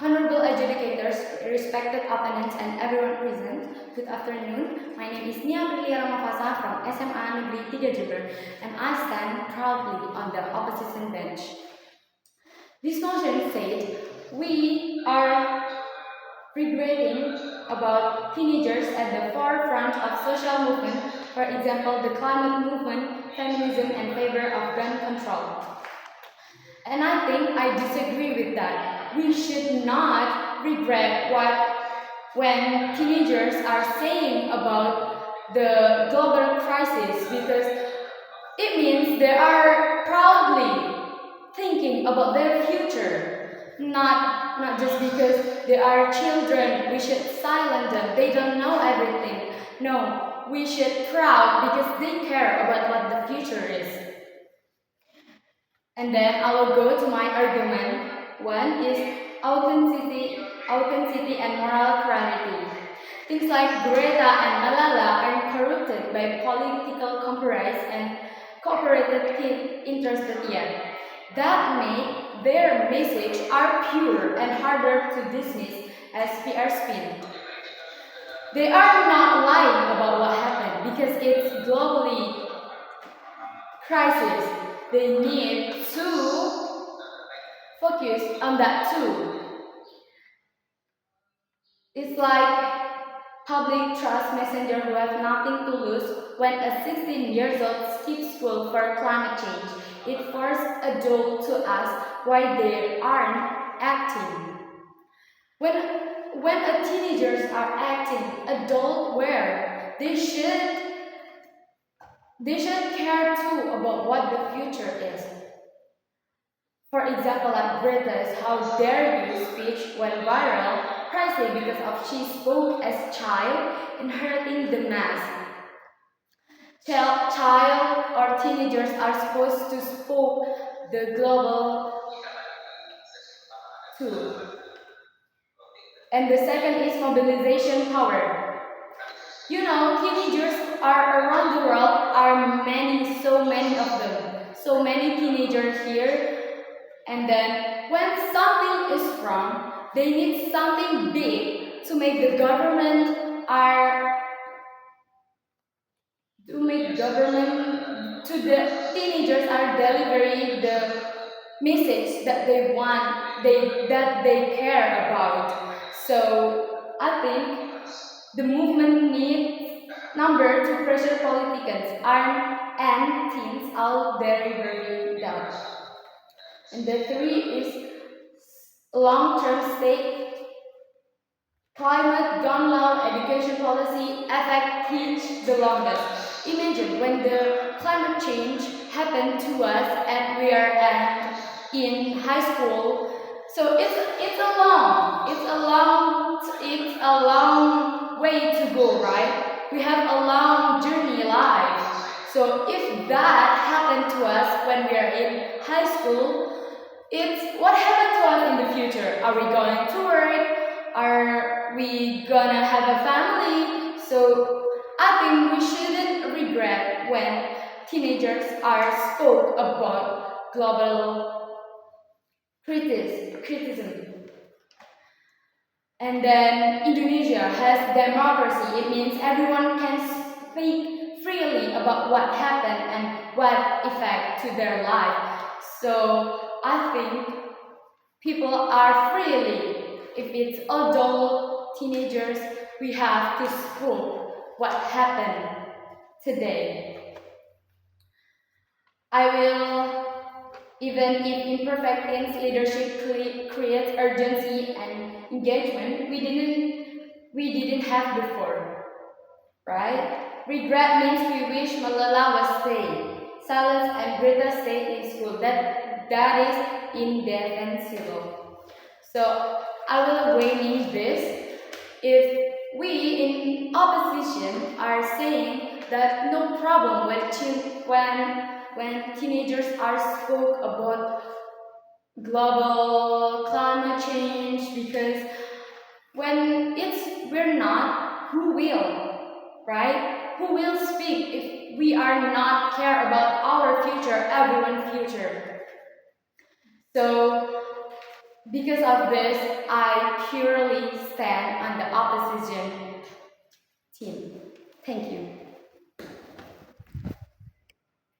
Honorable adjudicators, respected opponents, and everyone present, good afternoon. My name is Nia Aprilia Ramafasa from SMA Negeri 3 Jember, and I stand proudly on the opposition bench. This motion said, we are regretting about teenagers at the forefront of social movement, for example, the climate movement, feminism, and favor of gun control. And I think I disagree with that. We should not regret when teenagers are saying about the global crisis, because it means they are proudly thinking about their future. Not just because they are children, we should silence them. They don't know everything. No, we should proud because they care about what the future is. And then I will go to my argument. One is authenticity and moral clarity. Things like Greta and Malala are corrupted by political compromise and cooperative interested yet. That make their message are pure and harder to dismiss as PR spin. They are not lying about what happened because it's globally crisis. They need to focus on that too. It's like public trust messenger who have nothing to lose when a 16 years old skips school for climate change. It forced adults to ask why they aren't acting. When a teenagers are acting, adults where they should care too about what the future is. For example, like Greta's "How dare you" speech went viral precisely because of she spoke as child inheriting the mass. Child or teenagers are supposed to spoke the global too. And the second is mobilization power. You know, teenagers are around the world are so many of them. So many teenagers here. And then when something is wrong, they need something big to make the government to the teenagers are delivering the message that they want, that they care about. So I think the movement needs number to pressure politicians and teens out very down. And the three is long-term state, climate, gun law, education policy, affect teach the longest. Imagine when the climate change happened to us and we are in high school. So it's a long way to go, right? We have a long journey life. So if that happened to us when we are in high school, it's what happened to us in the future. Are we going to work? Are we gonna have a family? So I think we shouldn't regret when teenagers are spoke about global criticism. And then Indonesia has democracy. It means everyone can speak freely about what happened and what effect to their life. So I think people are freely, if it's adult, teenagers, we have to speak what happened today. I will, even if imperfect things, leadership creates urgency and engagement we didn't have before, right? Regret means we wish Malala was staying. Silence and Greta stayed in school. That is indefensible. So I will weighing this. If we in opposition are saying that no problem when teenagers are spoke about global climate change, because when we're not, who will, right? Who will speak if we are not care about our future, everyone's future? So because of this, I purely stand on the opposition team. Thank you.